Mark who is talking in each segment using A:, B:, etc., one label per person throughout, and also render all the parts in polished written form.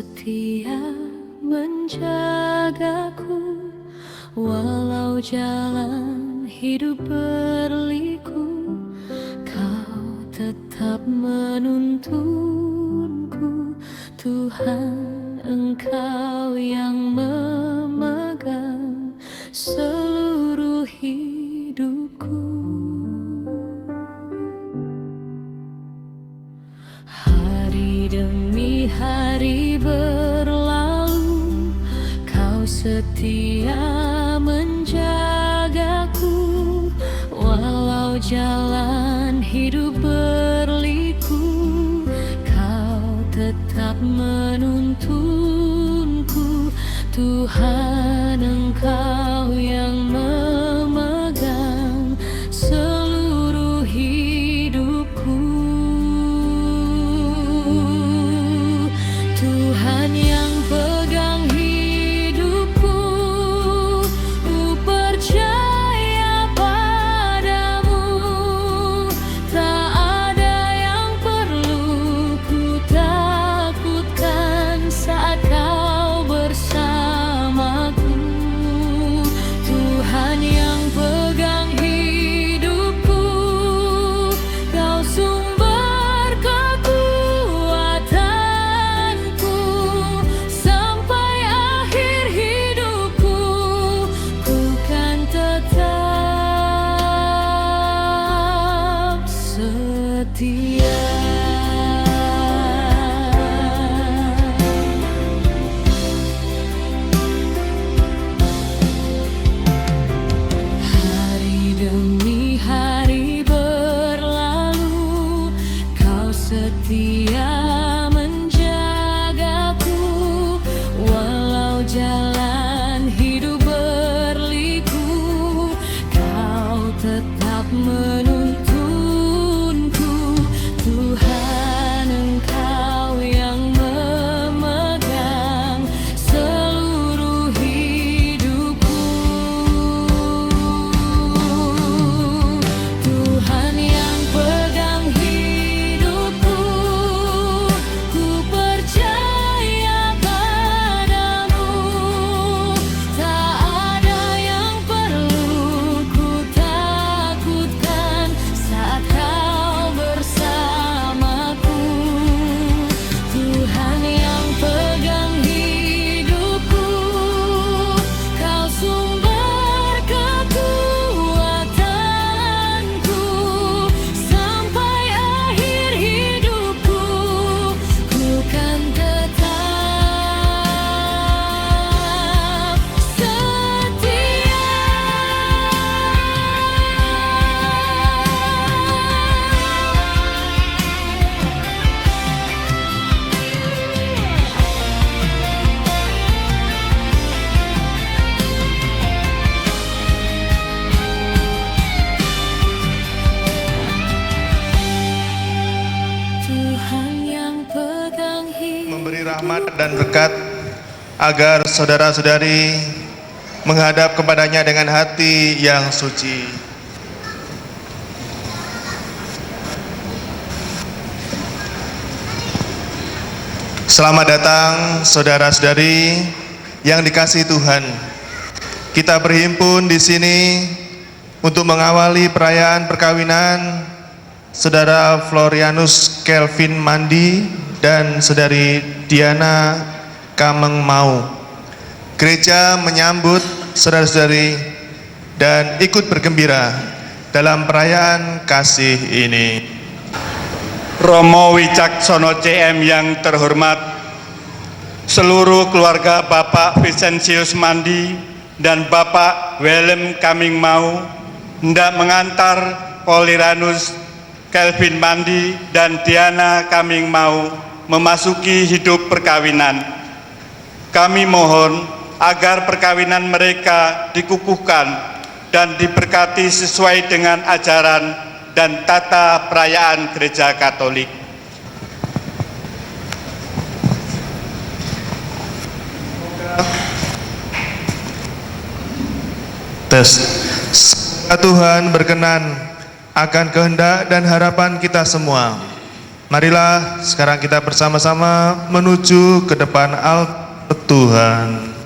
A: setia menjagaku, walau jalan hidup berliku. Kau tetap menuntunku, Tuhan, Engkau yang memegang seluruh hidupku. Hari demi hari berlalu, Kau setia menjagaku, walau jalan hidup berliku. Kau tetap menuntunku, Tuhan, Engkau yang memegang seluruh hidupku. Tuhan yang pegang hidupku, ku percaya padamu. Tak ada yang perlu ku takutkan saat Kau bersamaku. Tuhan yang pegang hidupku, Kau sumber kekuatanku. Sampai akhir hidupku, ku kan tetap setia. Hari demi hari berlalu, Kau setia menjagaku, walau jalan hidup berliku. Kau tetap menuntunku, Tuhan, Engkau yang memegang seluruh hidupku. Tuhan yang pegang hidupku, ku percaya padamu. Tak ada yang perlu ku takutkan saat Kau bersamaku. Tuhan yang pegang hidupku, Kau sumber kekuatanku. Sampai akhir hidupku, ku kan tetap setia. Tuhan yang pegang hidupku,
B: Memberi rahmat dan berkat agar saudara-saudari menghadap kepadanya dengan hati yang suci. Selamat datang saudara-saudari yang dikasihi Tuhan. Kita berhimpun di sini untuk mengawali perayaan perkawinan Saudara Florianus Kelvin Mandi dan Saudari Diana Kameng Mau. Gereja menyambut saudara-saudari dan ikut bergembira dalam perayaan kasih ini.
C: Romo Wicaksono CM yang terhormat, seluruh keluarga Bapak Vincentius Mandi dan Bapak Willem Kaming Mau hendak mengantar Florianus Kelvin Mandi dan Diana Kaming Mau memasuki hidup perkawinan. Kami mohon agar perkawinan mereka dikukuhkan dan diberkati sesuai dengan ajaran dan tata perayaan Gereja Katolik.
B: Semoga Tuhan berkenan akan kehendak dan harapan kita semua. Marilah sekarang kita bersama-sama menuju ke depan altar Tuhan.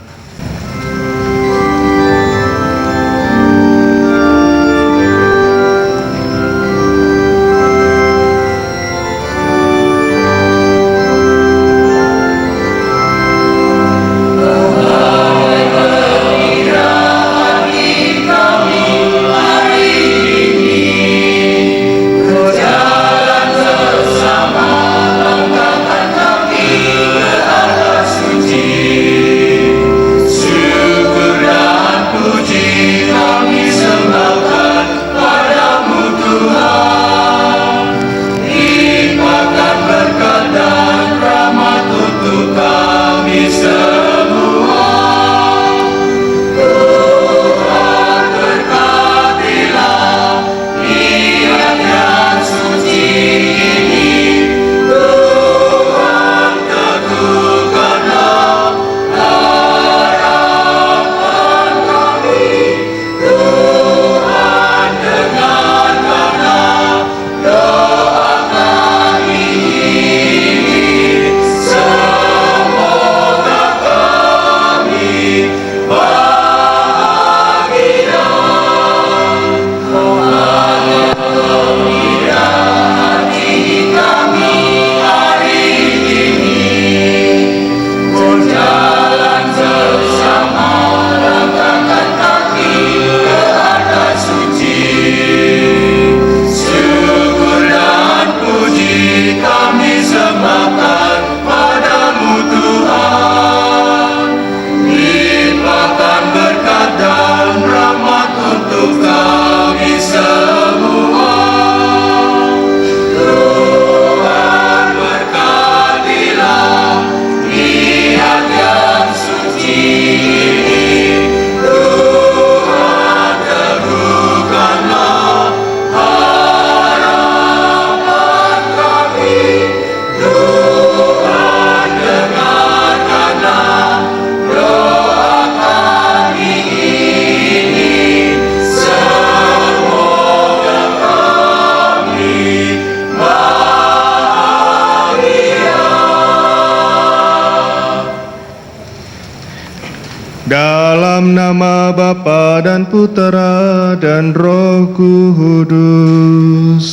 B: Dalam nama Bapa dan Putera dan Roh Kudus.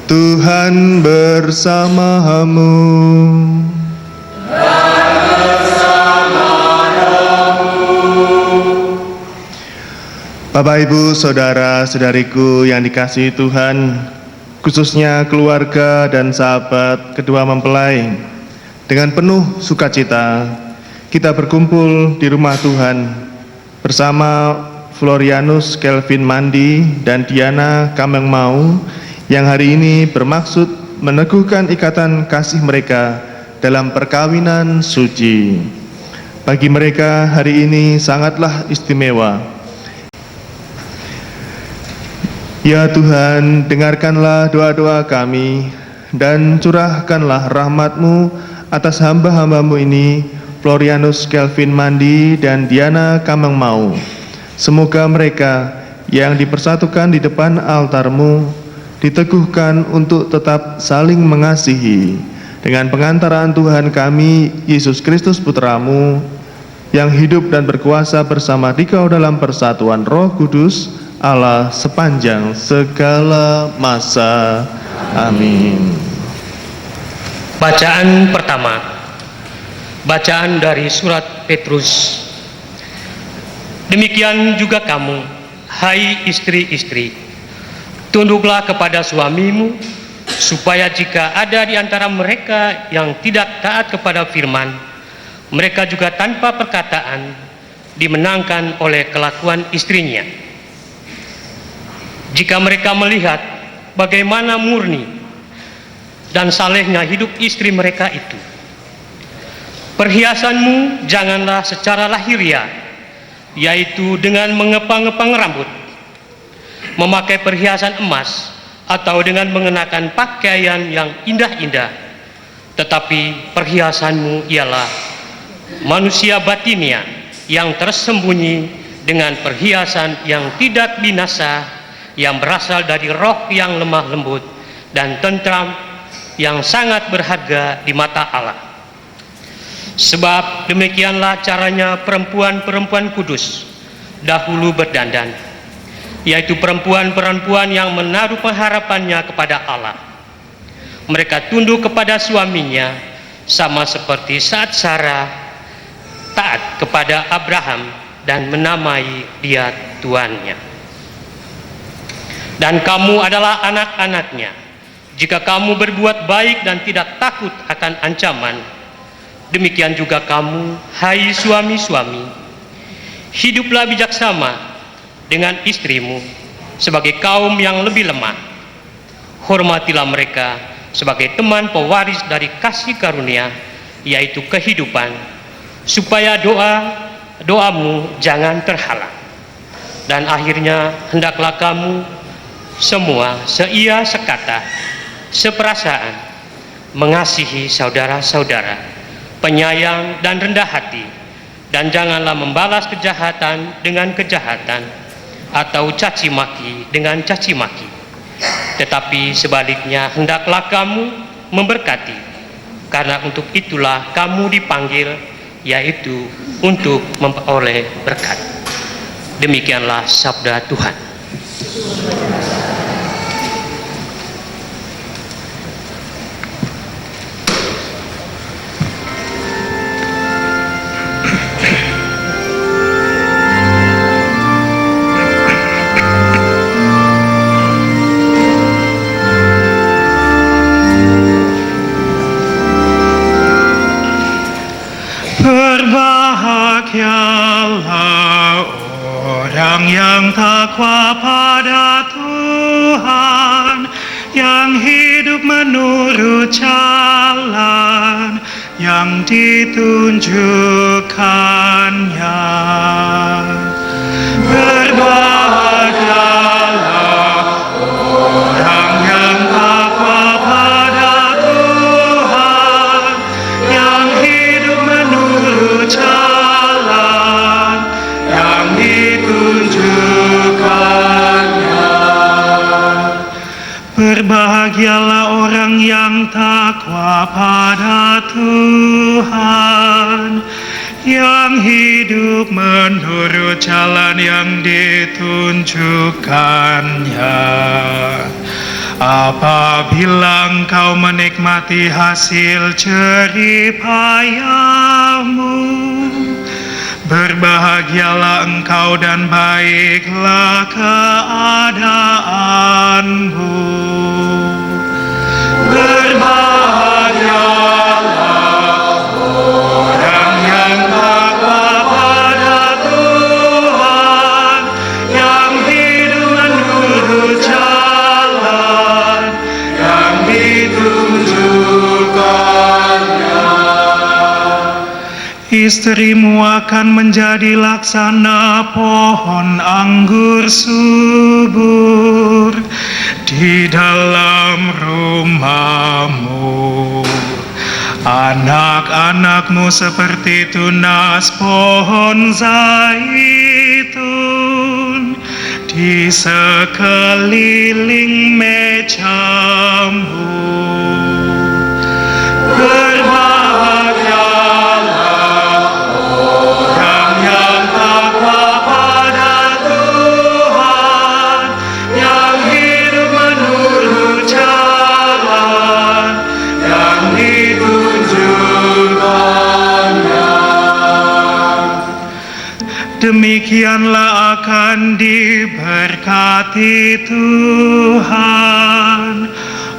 B: Tuhan bersamamu. Bapak, Ibu, Saudara-saudariku yang dikasihi Tuhan, khususnya keluarga dan sahabat kedua mempelai, dengan penuh sukacita kita berkumpul di rumah Tuhan bersama Florianus Kelvin Mandi dan Diana Kamengmau yang hari ini bermaksud meneguhkan ikatan kasih mereka dalam perkawinan suci. Bagi mereka hari ini sangatlah istimewa. Ya Tuhan, dengarkanlah doa-doa kami dan curahkanlah rahmat-Mu atas hamba-hamba-Mu ini, Florianus Kelvin Mandi dan Diana Kamengmau. Semoga mereka yang dipersatukan di depan altar-Mu diteguhkan untuk tetap saling mengasihi dengan pengantaran Tuhan kami, Yesus Kristus Putra-Mu, yang hidup dan berkuasa bersama Dikau dalam persatuan Roh Kudus, Allah sepanjang segala masa. Amin.
D: Bacaan pertama. Bacaan dari surat Petrus. Demikian juga kamu, hai istri-istri, tunduklah kepada suamimu, supaya jika ada di antara mereka yang tidak taat kepada firman, mereka juga tanpa perkataan dimenangkan oleh kelakuan istrinya. Jika mereka melihat bagaimana murni dan salehnya hidup istri mereka itu, perhiasanmu janganlah secara lahiriah, yaitu dengan mengepang-ngepang rambut, memakai perhiasan emas, atau dengan mengenakan pakaian yang indah-indah, tetapi perhiasanmu ialah manusia batinia yang tersembunyi dengan perhiasan yang tidak binasa yang berasal dari roh yang lemah lembut dan tentram yang sangat berharga di mata Allah. Sebab demikianlah caranya perempuan-perempuan kudus dahulu berdandan, yaitu perempuan-perempuan yang menaruh pengharapannya kepada Allah. Mereka tunduk kepada suaminya sama seperti saat Sarah taat kepada Abraham dan menamai dia tuannya. Dan kamu adalah anak-anaknya jika kamu berbuat baik dan tidak takut akan ancaman. Demikian juga kamu, hai suami-suami, hiduplah bijaksana dengan istrimu sebagai kaum yang lebih lemah. Hormatilah mereka sebagai teman pewaris dari kasih karunia, yaitu kehidupan, supaya doamu jangan terhalang. Dan akhirnya hendaklah kamu semua seia sekata, seperasaan, mengasihi saudara-saudara, penyayang dan rendah hati, dan janganlah membalas kejahatan dengan kejahatan atau caci maki dengan caci maki, tetapi sebaliknya hendaklah kamu memberkati, karena untuk itulah kamu dipanggil, yaitu untuk memperoleh berkat. Demikianlah sabda Tuhan.
E: Berbahagialah orang yang takwa pada Tuhan, yang hidup menurut jalan yang ditunjukkannya. Berbahagialah orang yang takwa pada Tuhan, yang hidup menurut jalan yang ditunjukkannya. Berbahagialah orang yang takwa pada Tuhan, yang hidup menurut jalan yang ditunjukkannya. Apabila engkau menikmati hasil jerih payahmu, berbahagialah engkau dan baiklah keadaanmu. Berbahagialah orang yang takwa pada Tuhan, yang hidup menurut jalan yang ditunjukkannya. Istrimu akan menjadi laksana pohon anggur subur di dalam rumahmu. Anak-anakmu seperti tunas pohon zaitun di sekeliling mejamu. Berbahagialah orang yang takwa pada Tuhan, yang hidup menurut jalan yang ditunjukkannya. Demikianlah akan diberkati Tuhan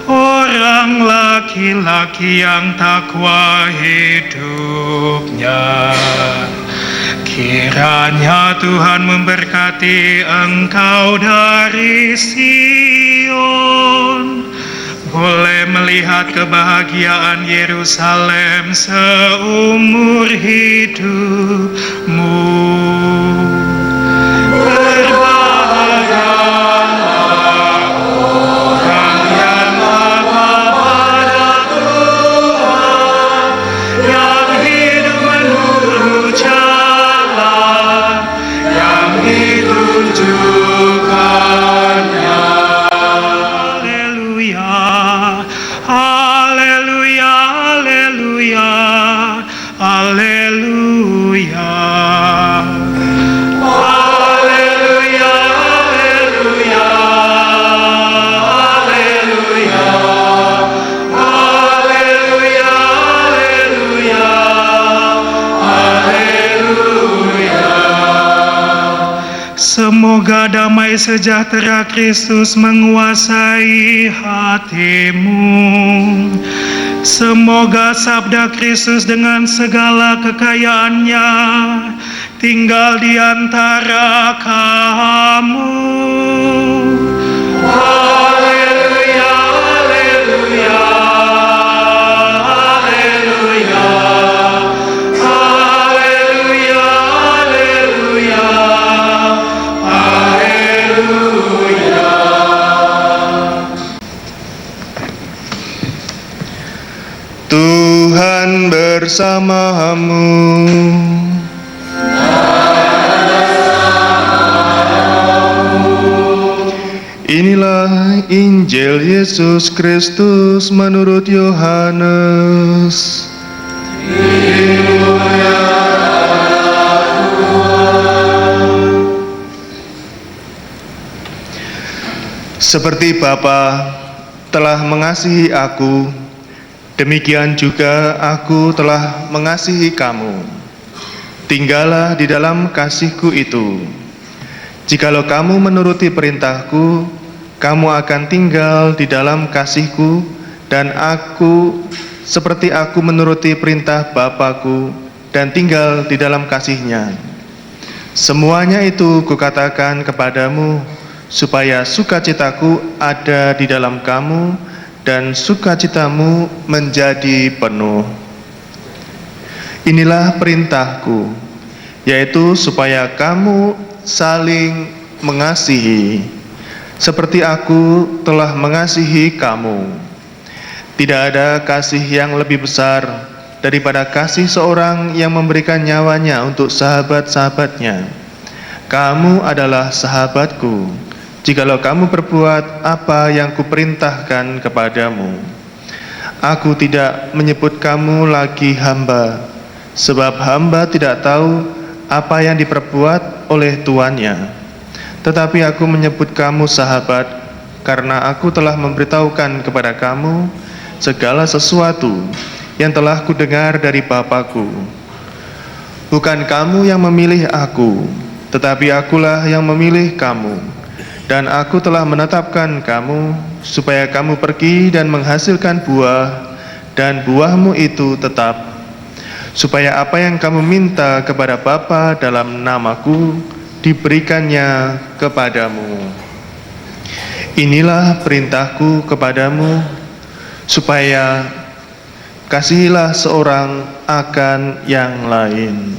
E: orang laki-laki yang takwa hidupnya. Kiranya Tuhan memberkati engkau dari Sion, boleh melihat kebahagiaan Yerusalem seumur hidupmu. Berbahagialah orang yang takwa pada Tuhan, yang hidup menurut jalan yang ditunjukkannya. Semoga damai sejahtera Kristus menguasai hatimu. Semoga sabda Kristus dengan segala kekayaannya tinggal di antara kamu. Haleluya, haleluya, haleluya, haleluya, haleluya, haleluya.
B: Tuhan bersamamu. Inilah Injil Yesus Kristus menurut Yohanes. Seperti Bapa telah mengasihi aku, demikian juga aku telah mengasihi kamu. Tinggallah di dalam kasihku itu. Jikalau kamu menuruti perintahku, kamu akan tinggal di dalam kasihku, dan aku seperti aku menuruti perintah Bapa-Ku dan tinggal di dalam kasihnya. Semuanya itu kukatakan kepadamu, supaya sukacitaku ada di dalam kamu, dan sukacitamu menjadi penuh. Inilah perintahku, yaitu supaya kamu saling mengasihi, seperti aku telah mengasihi kamu. Tidak ada kasih yang lebih besar daripada kasih seorang yang memberikan nyawanya untuk sahabat-sahabatnya. Kamu adalah sahabatku, jikalau kamu berbuat apa yang kuperintahkan kepadamu. Aku tidak menyebut kamu lagi hamba, sebab hamba tidak tahu apa yang diperbuat oleh tuannya. Tetapi aku menyebut kamu sahabat, karena aku telah memberitahukan kepada kamu segala sesuatu yang telah kudengar dari Bapa-Ku. Bukan kamu yang memilih aku, tetapi akulah yang memilih kamu. Dan aku telah menetapkan kamu, supaya kamu pergi dan menghasilkan buah, dan buahmu itu tetap, supaya apa yang kamu minta kepada Bapa dalam namaku, diberikannya kepadamu. Inilah perintahku kepadamu, supaya kasihilah seorang akan yang lain.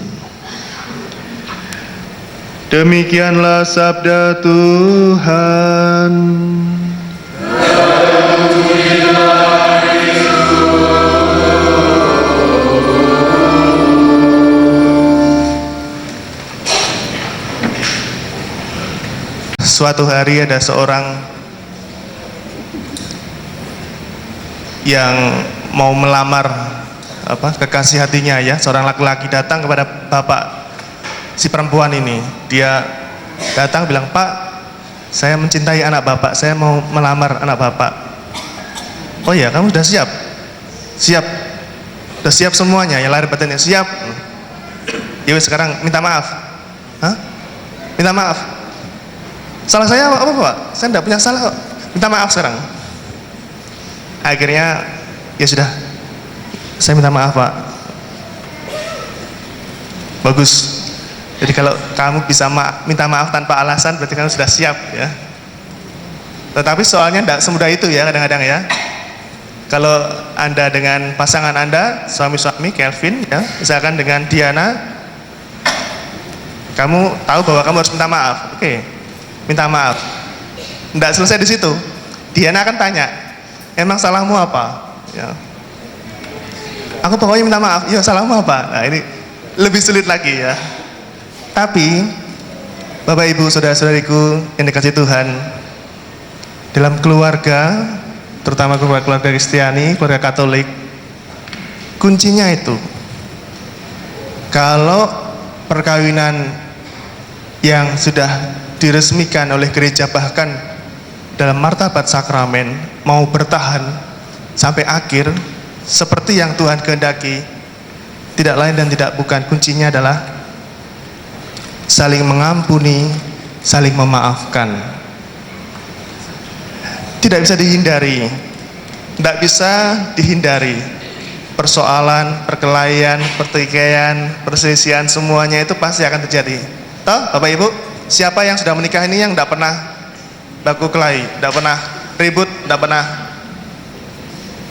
B: Demikianlah sabda Tuhan. Suatu hari ada seorang yang mau melamar kekasih hatinya, ya, seorang laki-laki datang kepada bapak si perempuan ini. Dia datang bilang, "Pak, saya mencintai anak bapak, saya mau melamar anak bapak." "Oh ya, kamu sudah siap?" "Siap, sudah siap semuanya, ya, lahir batinnya siap." "Ya wes, sekarang minta maaf." "Hah? Minta maaf? Salah saya apa Pak? Saya tidak punya salah kok. Minta maaf sekarang." Akhirnya, "Ya sudah, saya minta maaf Pak." "Bagus. Jadi kalau kamu bisa minta maaf tanpa alasan, berarti kamu sudah siap, ya." Tetapi soalnya tidak semudah itu, ya, kadang-kadang, ya. Kalau Anda dengan pasangan Anda, suami-suami Kelvin, ya, misalkan dengan Diana, kamu tahu bahwa kamu harus minta maaf. Oke, minta maaf. Tidak selesai di situ. Diana akan tanya, "Emang salahmu apa?" Ya. "Aku pokoknya minta maaf." "Ya, salahmu apa?" Nah, ini lebih sulit lagi, ya. Tapi Bapak Ibu saudara-saudariku yang dikasihi Tuhan, dalam keluarga, terutama keluarga Kristiani, keluarga Katolik, kuncinya itu, kalau perkawinan yang sudah diresmikan oleh gereja, bahkan dalam martabat sakramen, mau bertahan sampai akhir seperti yang Tuhan kehendaki, tidak lain dan tidak bukan, kuncinya adalah saling mengampuni, saling memaafkan. Tidak bisa dihindari, tidak bisa dihindari. Persoalan, perkelahian, pertikaian, perselisihan, semuanya itu pasti akan terjadi. Toh, Bapak Ibu, siapa yang sudah menikah ini yang tidak pernah baku kelahi, tidak pernah ribut, tidak pernah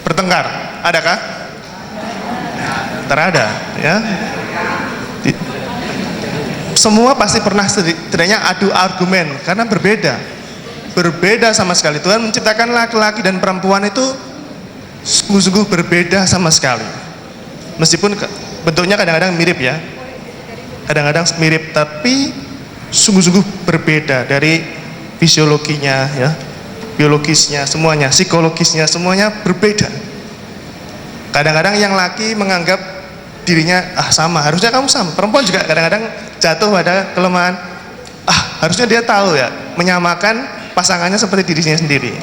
B: bertengkar? Adakah? Terada, ya. Semua pasti pernah setidaknya adu argumen karena berbeda sama sekali. Tuhan menciptakan laki-laki dan perempuan itu sungguh-sungguh berbeda sama sekali. Meskipun bentuknya kadang-kadang mirip ya, kadang-kadang mirip, tapi sungguh-sungguh berbeda dari fisiologinya ya, biologisnya, semuanya, psikologisnya, semuanya berbeda. Kadang-kadang yang laki menganggap dirinya sama, harusnya kamu sama. Perempuan juga kadang-kadang jatuh pada kelemahan, harusnya dia tahu ya, menyamakan pasangannya seperti dirinya sendiri.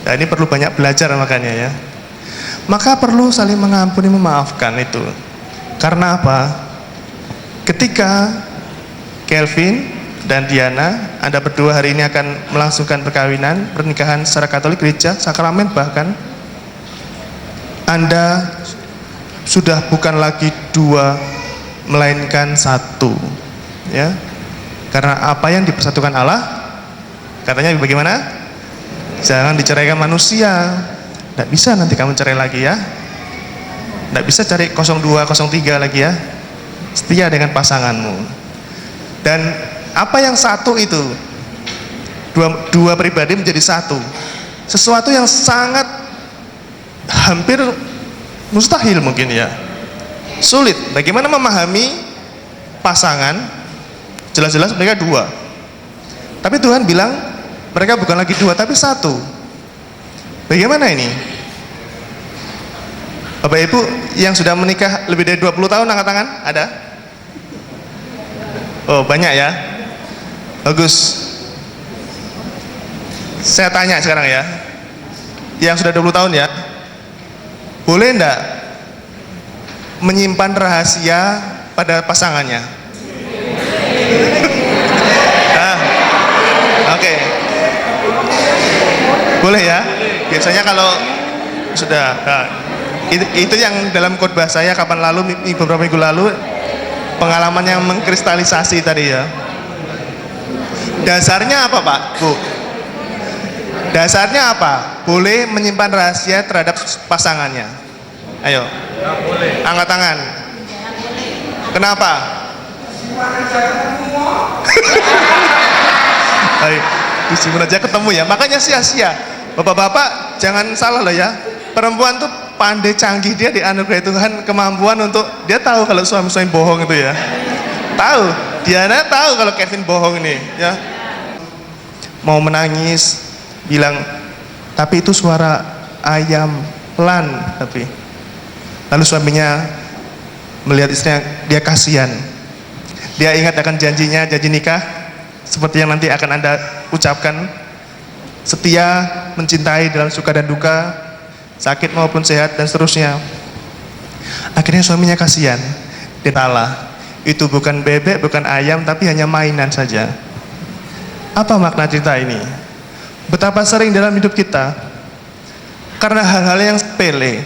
B: Nah, ini perlu banyak belajar makanya ya. Maka perlu saling mengampuni, memaafkan itu. Karena apa? Ketika Kelvin dan Diana, Anda berdua hari ini akan melangsungkan perkawinan, pernikahan secara Katolik gereja, sakramen bahkan, Anda sudah bukan lagi dua, melainkan satu. Ya. Karena apa yang dipersatukan Allah, katanya bagaimana? Jangan diceraikan manusia. Tidak bisa nanti kamu cerai lagi ya. Tidak bisa cari 02, 03 lagi ya. Setia dengan pasanganmu. Dan apa yang satu itu, dua pribadi menjadi satu. Sesuatu yang sangat hampir mustahil mungkin ya. Sulit. Bagaimana memahami pasangan? Jelas-jelas mereka dua. Tapi Tuhan bilang mereka bukan lagi dua, tapi satu. Bagaimana ini? Bapak Ibu yang sudah menikah lebih dari 20 tahun, angkat tangan? Ada? Oh, banyak ya? Bagus. Saya tanya sekarang ya. Yang sudah 20 tahun ya, boleh enggak menyimpan rahasia pada pasangannya? Nah, oke. Boleh ya? Biasanya kalau sudah, itu yang dalam khotbah saya kapan lalu, beberapa minggu lalu, pengalaman yang mengkristalisasi tadi ya. Dasarnya apa Pak, Bu? Dasarnya apa? Boleh menyimpan rahasia terhadap pasangannya? Ayo, angkat tangan. Kenapa? Ayo, disimpan aja ketemu ya, makanya sia-sia. Bapak-bapak jangan salah loh ya, perempuan tuh pandai, canggih, dia dianugerahi Tuhan kemampuan untuk dia tahu kalau suami-suami bohong itu ya, tahu. Diana tahu kalau Kevin bohong ini ya, mau menangis bilang tapi itu suara ayam pelan, tapi lalu suaminya melihat istrinya, dia kasihan, dia ingat akan janjinya, janji nikah seperti yang nanti akan Anda ucapkan, setia, mencintai dalam suka dan duka, sakit maupun sehat dan seterusnya. Akhirnya suaminya kasihan, dia salah, itu bukan bebek, bukan ayam, tapi hanya mainan saja. Apa makna cerita ini? Betapa sering dalam hidup kita karena hal-hal yang sepele,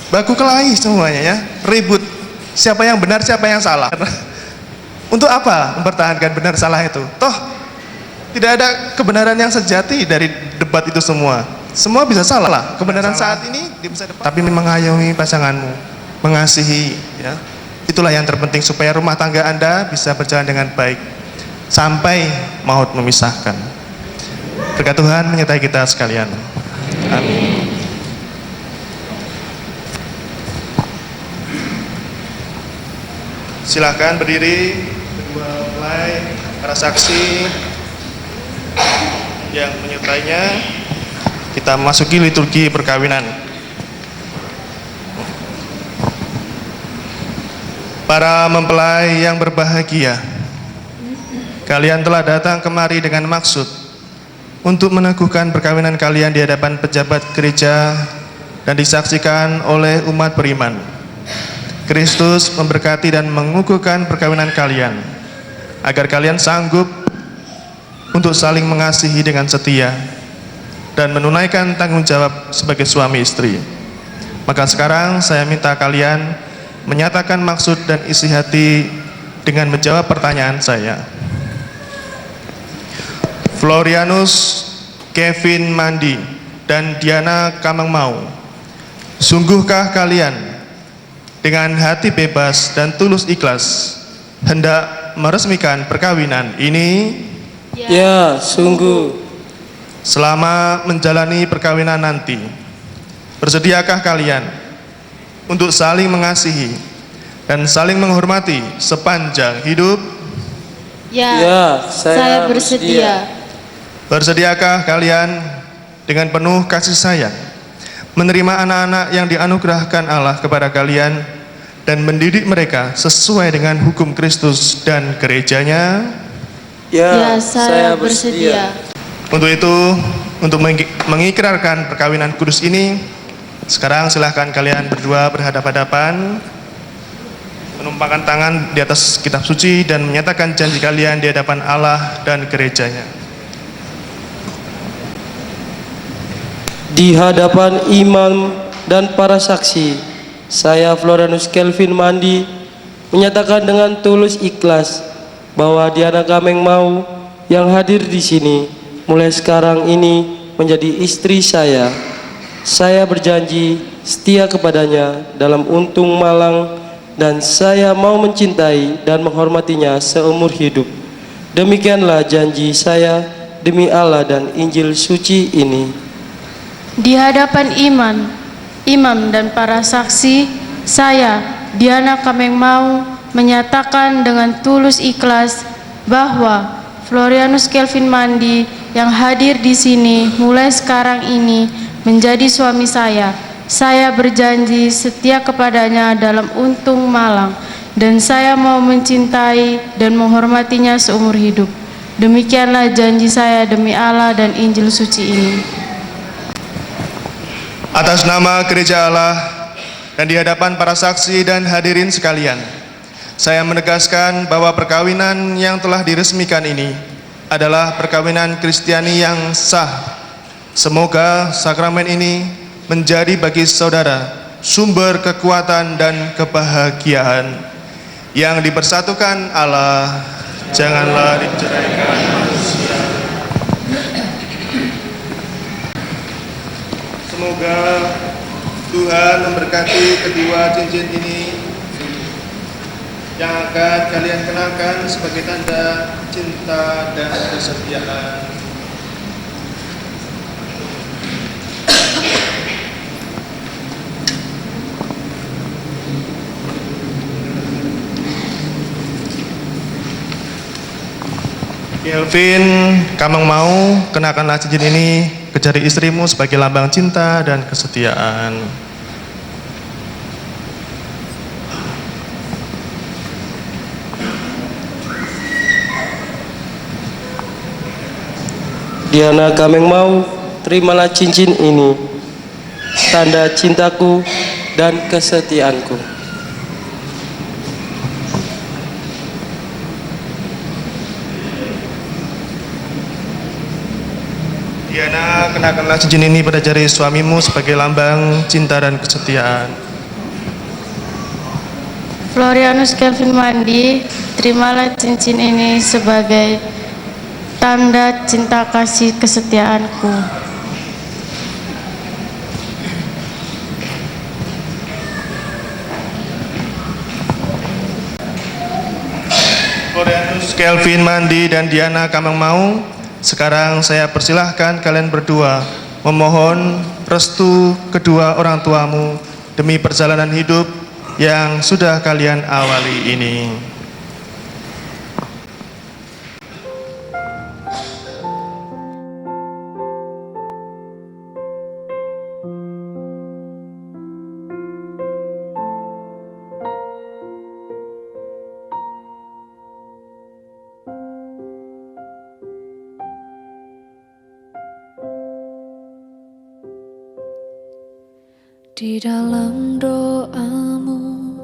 B: baku kelahi semuanya ya, ribut, siapa yang benar, siapa yang salah. Untuk apa mempertahankan benar salah itu? Toh tidak ada kebenaran yang sejati dari debat itu semua. Semua bisa salah. Kebenaran saat ini bisa debat. Tapi mengayomi pasanganmu, mengasihi ya. Itulah yang terpenting supaya rumah tangga Anda bisa berjalan dengan baik sampai maut memisahkan. Berkat Tuhan menyertai kita sekalian. Amin. Silakan berdiri, kedua mempelai, para saksi yang menyertainya. Kita masuki liturgi perkawinan. Para mempelai yang berbahagia, kalian telah datang kemari dengan maksud untuk meneguhkan perkawinan kalian di hadapan pejabat gereja dan disaksikan oleh umat beriman. Kristus memberkati dan mengukuhkan perkawinan kalian. agar kalian sanggup untuk saling mengasihi dengan setia dan menunaikan tanggung jawab sebagai suami istri. Maka sekarang saya minta kalian menyatakan maksud dan isi hati dengan menjawab pertanyaan saya. Florianus Kevin Mandi dan Diana Kamangmau, sungguhkah kalian dengan hati bebas dan tulus ikhlas hendak meresmikan perkawinan ini?
F: Ya, sungguh.
B: Selama menjalani perkawinan nanti, bersediakah kalian untuk saling mengasihi dan saling menghormati sepanjang hidup?
F: Ya, saya bersedia.
B: Bersediakah kalian dengan penuh kasih sayang menerima anak-anak yang dianugerahkan Allah kepada kalian dan mendidik mereka sesuai dengan hukum Kristus dan gerejanya?
F: Ya, saya bersedia.
B: Untuk itu, untuk mengikrarkan perkawinan kudus ini, sekarang silahkan kalian berdua berhadapan-hadapan, menumpangkan tangan di atas kitab suci dan menyatakan janji kalian di hadapan Allah dan gerejanya.
F: Di hadapan imam dan para saksi, saya Florianus Kelvin Mandi menyatakan dengan tulus ikhlas bahwa Diana Kamangmau yang hadir di sini mulai sekarang ini menjadi istri saya. Saya berjanji setia kepadanya dalam untung malang dan saya mau mencintai dan menghormatinya seumur hidup. Demikianlah janji saya demi Allah dan Injil suci ini.
G: Di hadapan imam dan para saksi, saya Diana Kamangmau menyatakan dengan tulus ikhlas bahwa Florianus Kelvin Mandi yang hadir di sini mulai sekarang ini menjadi suami saya. Saya berjanji setia kepadanya dalam untung malang dan saya mau mencintai dan menghormatinya seumur hidup. Demikianlah janji saya demi Allah dan Injil suci ini.
B: Atas nama Gereja Allah dan di hadapan para saksi dan hadirin sekalian, saya menegaskan bahwa perkawinan yang telah diresmikan ini adalah perkawinan Kristiani yang sah. Semoga sakramen ini menjadi bagi saudara sumber kekuatan dan kebahagiaan yang dipersatukan Allah. Janganlah diceraikan manusia. Semoga Tuhan memberkati kedua cincin ini yang akan kalian kenakan sebagai tanda cinta dan kesetiaan. Kelvin Kamangmau, kenakanlah cincin ini ke jari istrimu sebagai lambang cinta dan kesetiaan.
F: Diana Kamangmau, terimalah cincin ini, tanda cintaku dan kesetiaanku.
B: Diana, kenakanlah cincin ini pada jari suamimu sebagai lambang cinta dan kesetiaan.
G: Florianus Kelvin Mandi, terimalah cincin ini sebagai tanda cinta kasih kesetiaanku.
B: Florianus Kelvin Mandi dan Diana Kamangmau, sekarang saya persilahkan kalian berdua memohon restu kedua orang tuamu demi perjalanan hidup yang sudah kalian awali ini.
A: Di dalam doamu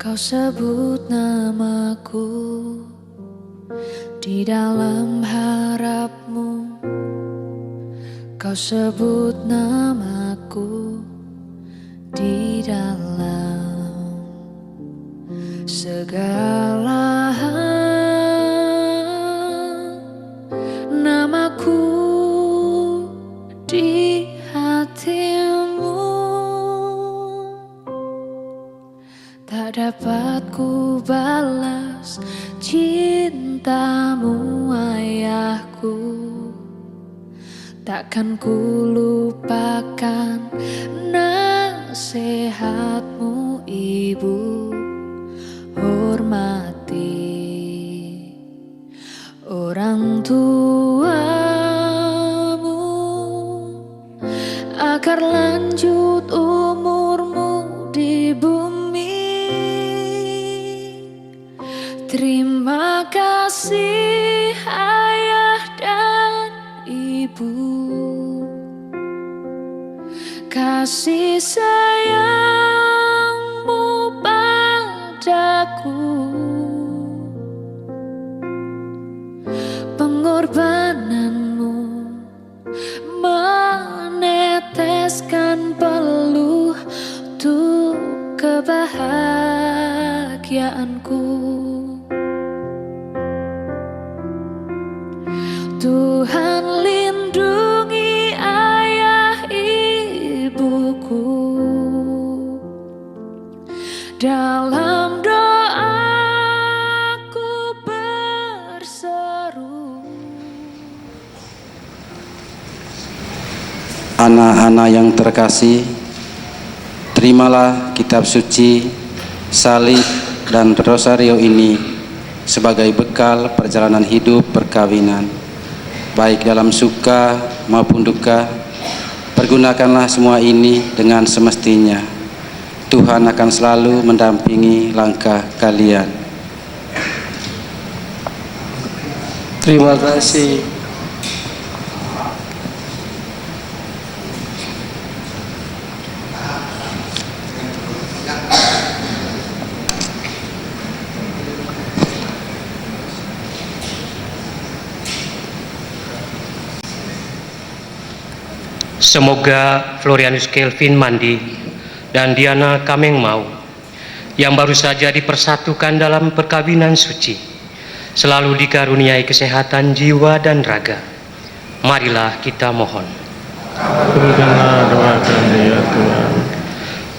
A: Kau sebut namaku di dalam harapmu, kau sebut namaku di dalam segala hal, namaku di hatimu tak dapat ku balas cintamu ayahku, takkan ku lupakan nasihatmu ibu. Hormati orang tuamu agar lanjut umurmu di bumi. Terima kasih ayah dan ibu, kasih sayangmu padaku, pengorbananmu meneteskan peluh untuk kebahagiaanku. Tuhan lindungi ayah ibuku, dalam doaku berseru.
H: Anak-anak yang terkasih, terimalah kitab suci, salib, dan rosario ini sebagai bekal perjalanan hidup perkawinan. Baik dalam suka maupun duka, pergunakanlah semua ini dengan semestinya. Tuhan akan selalu mendampingi langkah kalian.
F: Terima kasih.
D: Semoga Florianus Kelvin Mandi dan Diana Kameng Mau yang baru saja dipersatukan dalam perkawinan suci selalu dikaruniai kesehatan jiwa dan raga. Marilah kita mohon.
B: Kabulkanlah doa kami ya Tuhan.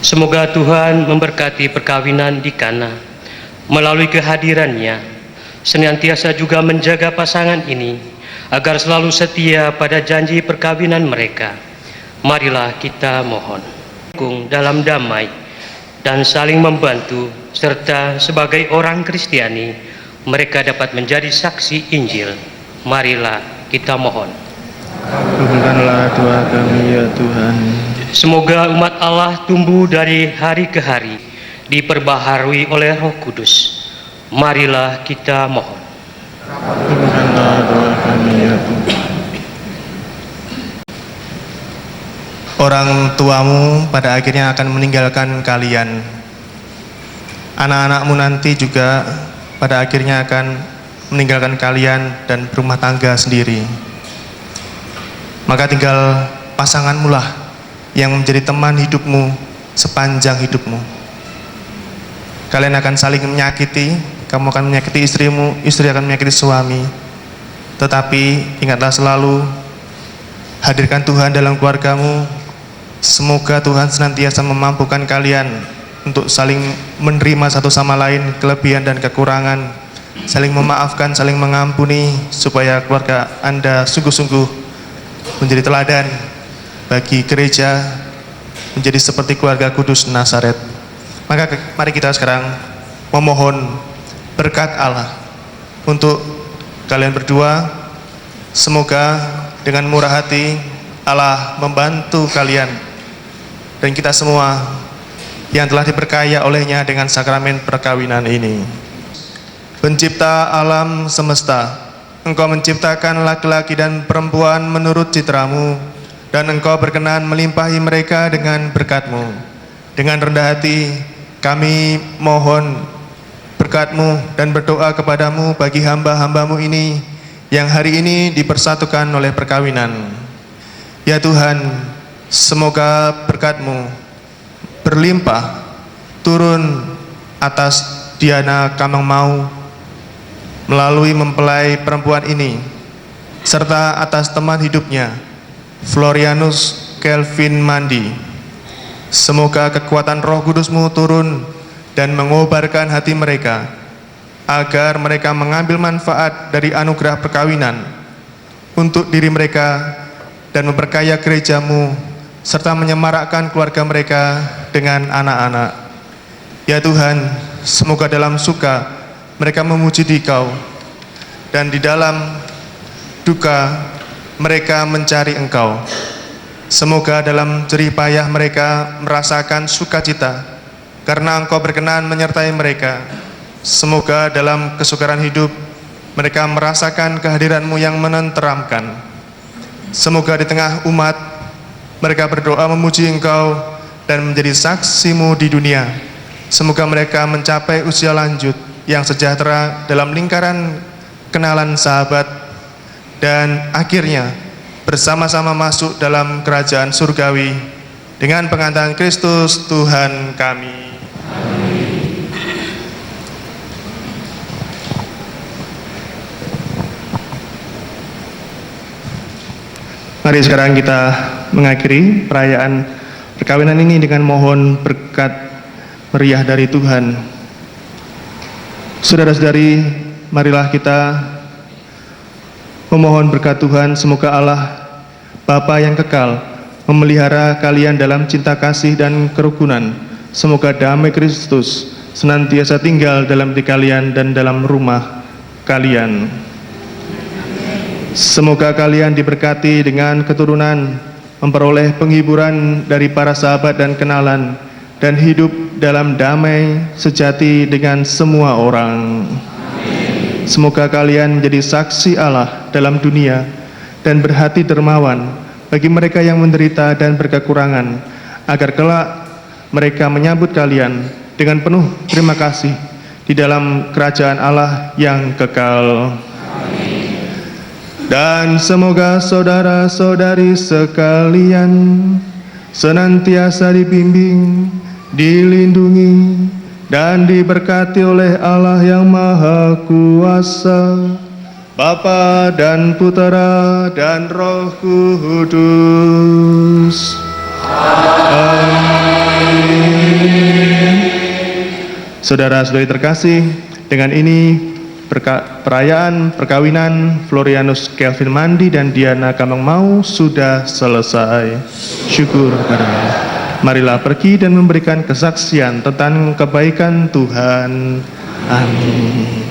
D: Semoga Tuhan memberkati perkawinan di Kana melalui kehadirannya, senantiasa juga menjaga pasangan ini agar selalu setia pada janji perkawinan mereka. Marilah kita mohon. Dalam damai dan saling membantu, serta sebagai orang Kristiani mereka dapat menjadi saksi Injil. Marilah kita mohon.
B: Kabulkanlah doa kami ya Tuhan.
D: Semoga umat Allah tumbuh dari hari ke hari, diperbaharui oleh Roh Kudus. Marilah kita mohon.
B: Kabulkanlah doa kami ya Tuhan. Orang tuamu pada akhirnya akan meninggalkan kalian. Anak-anakmu nanti juga pada akhirnya akan meninggalkan kalian dan berumah tangga sendiri. Maka tinggal pasanganmu lah yang menjadi teman hidupmu sepanjang hidupmu. Kalian akan saling menyakiti, kamu akan menyakiti istrimu, istri akan menyakiti suami. Tetapi ingatlah selalu, hadirkan Tuhan dalam keluargamu. Semoga Tuhan senantiasa memampukan kalian untuk saling menerima satu sama lain kelebihan dan kekurangan, saling memaafkan, saling mengampuni, supaya keluarga Anda sungguh-sungguh menjadi teladan bagi gereja, menjadi seperti keluarga kudus Nazaret. Maka mari kita sekarang memohon berkat Allah untuk kalian berdua. Semoga dengan murah hati Allah membantu kalian dan kita semua yang telah diperkaya olehnya dengan sakramen perkawinan ini. Pencipta alam semesta, Engkau menciptakan laki-laki dan perempuan menurut citramu, dan Engkau berkenan melimpahi mereka dengan berkat-Mu. Dengan rendah hati kami mohon berkat-Mu dan berdoa kepadamu bagi hamba-hamba-Mu ini yang hari ini dipersatukan oleh perkawinan. Ya Tuhan, semoga berkat-Mu berlimpah turun atas Diana Kamangmau melalui mempelai perempuan ini, serta atas teman hidupnya, Florianus Kelvin Mandi. Semoga kekuatan Roh Kudus-Mu turun dan mengobarkan hati mereka, agar mereka mengambil manfaat dari anugerah perkawinan untuk diri mereka dan memperkaya gereja-Mu, serta menyemarakkan keluarga mereka dengan anak-anak. Ya Tuhan, semoga dalam suka mereka memuji Dikau, dan di dalam duka mereka mencari Engkau. Semoga dalam jerih payah mereka merasakan sukacita, karena Engkau berkenan menyertai mereka. Semoga dalam kesukaran hidup mereka merasakan kehadiran-Mu yang menenteramkan. Semoga di tengah umat mereka berdoa memuji Engkau dan menjadi saksi-Mu di dunia. Semoga mereka mencapai usia lanjut yang sejahtera dalam lingkaran kenalan sahabat, dan akhirnya bersama-sama masuk dalam kerajaan surgawi dengan pengantaran Kristus Tuhan kami. Mari sekarang kita mengakhiri perayaan perkawinan ini dengan mohon berkat meriah dari Tuhan. Saudara-saudari, marilah kita memohon berkat Tuhan. Semoga Allah Bapa yang kekal memelihara kalian dalam cinta kasih dan kerukunan. Semoga damai Kristus senantiasa tinggal dalam diri kalian dan dalam rumah kalian. Semoga kalian diberkati dengan keturunan, memperoleh penghiburan dari para sahabat dan kenalan, dan hidup dalam damai sejati dengan semua orang. Semoga kalian menjadi saksi Allah dalam dunia dan berhati dermawan bagi mereka yang menderita dan berkekurangan, agar kelak mereka menyambut kalian dengan penuh terima kasih di dalam kerajaan Allah yang kekal. Dan semoga saudara-saudari sekalian senantiasa dibimbing, dilindungi, dan diberkati oleh Allah yang Maha Kuasa, Bapa dan Putera dan Roh Kudus. Amin. Saudara-saudari terkasih, dengan ini perayaan perkawinan Florianus Kelvin Mandi dan Diana Kamangmau sudah selesai. Syukur kepada Allah. Marilah pergi dan memberikan kesaksian tentang kebaikan Tuhan. Amin.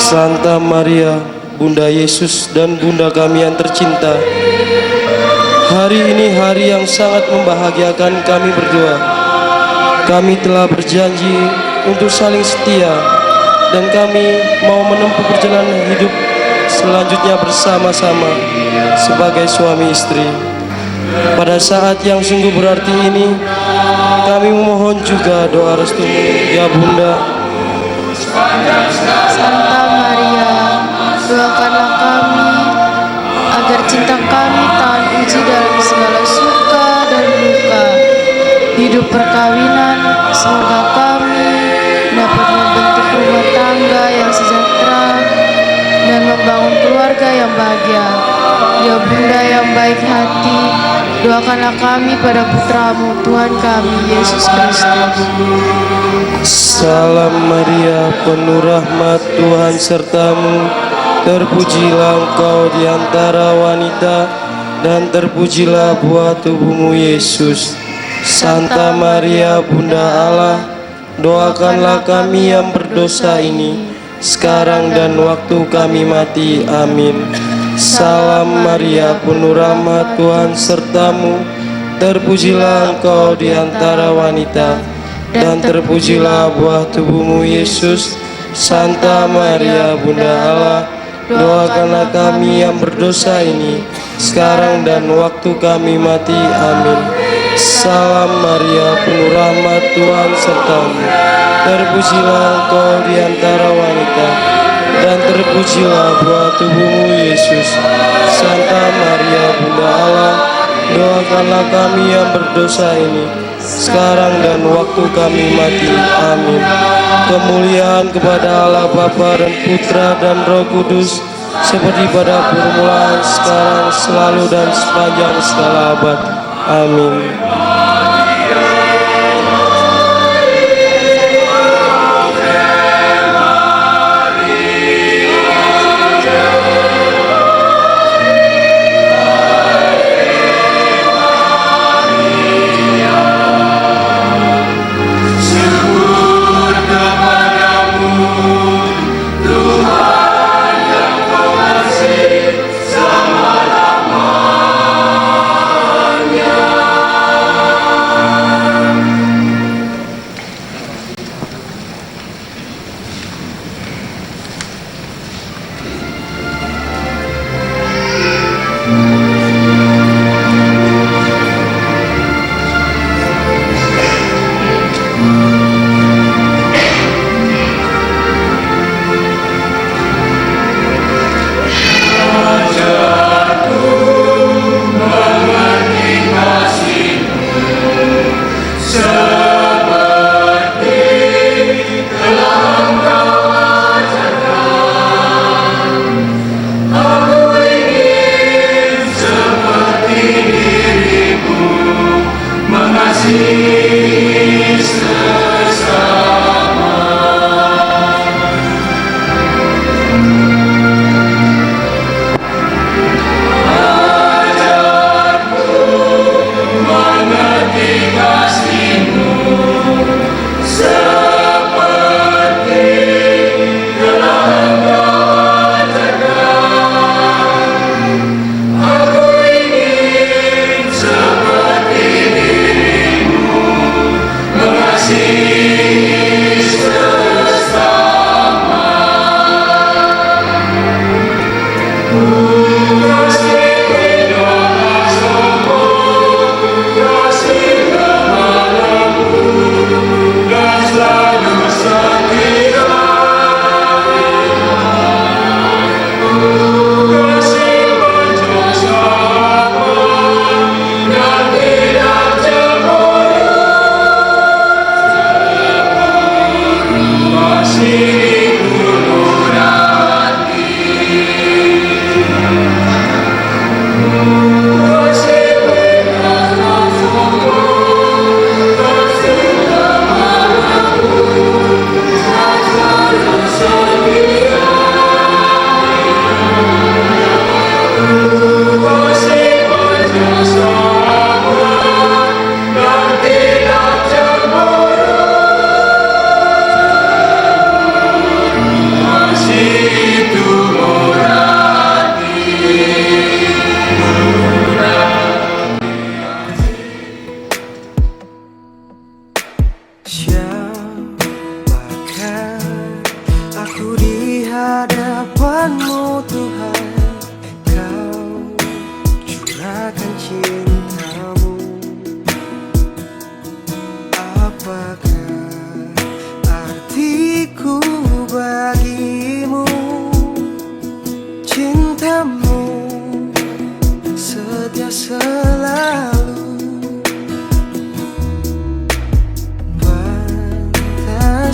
F: Santa Maria, Bunda Yesus dan Bunda kami yang tercinta, hari ini hari yang sangat membahagiakan kami berdua. Kami telah berjanji untuk saling setia, dan kami mau menempuh perjalanan hidup selanjutnya bersama-sama sebagai suami istri. Pada saat yang sungguh berarti ini, kami memohon juga doa restu ya Bunda,
G: Santa Maria, doakanlah kami agar cinta kami tahan uji dalam segala suka dan duka. Hidup perkawinan, semoga kami dapat membentuk rumah tangga yang sejahtera dan membangun keluarga yang bahagia. Ya Bunda yang baik hati, doakanlah kami pada putramu Tuhan kami Yesus Kristus.
F: Salam Maria, penuh rahmat, Tuhan sertamu. Terpujilah engkau di antara wanita, dan terpujilah buah tubuhmu Yesus. Santa Maria, Bunda Allah, doakanlah kami yang berdosa ini, sekarang dan waktu kami mati. Amin. Salam Maria, penuh rahmat, Tuhan sertamu. Terpujilah engkau di antara wanita, dan terpujilah buah tubuhmu Yesus. Santa Maria, Bunda Allah, doakanlah kami yang berdosa ini, sekarang dan waktu kami mati. Amin. Salam Maria, penuh rahmat, Tuhan sertamu. Terpujilah engkau di antara wanita, dan terpujilah buah tubuhmu Yesus. Santa Maria, Bunda Allah, doakanlah kami yang berdosa ini, sekarang dan waktu kami mati. Amin. Kemuliaan kepada Allah Bapa dan Putra dan Roh Kudus, seperti pada permulaan, sekarang, selalu, dan sepanjang segala abad. Amin.
E: Selama-lamanya.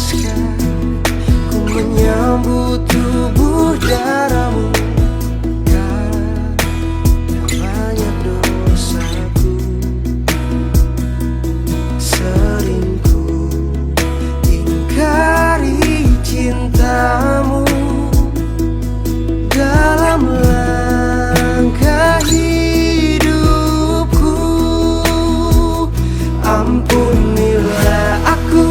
I: lepaskan, ku menyambut tubuh darahmu. Karena banyak dosaku, sering ku ingkari cintamu. Dalam langkah hidupku, ampunilah aku,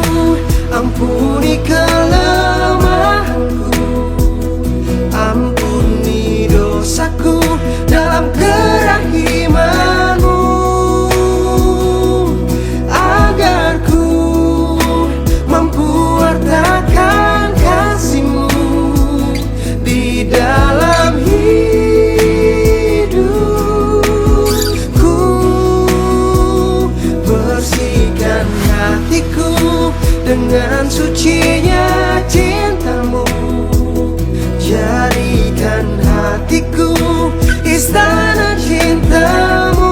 I: ampuni kelemahanku, ampuni dosaku dalam kerahimanmu, agar ku mampu wartakan kasihmu di dalam hidupku. Bersihkan hatiku dengan sucinya cintamu, jadikan hatiku istana cintamu.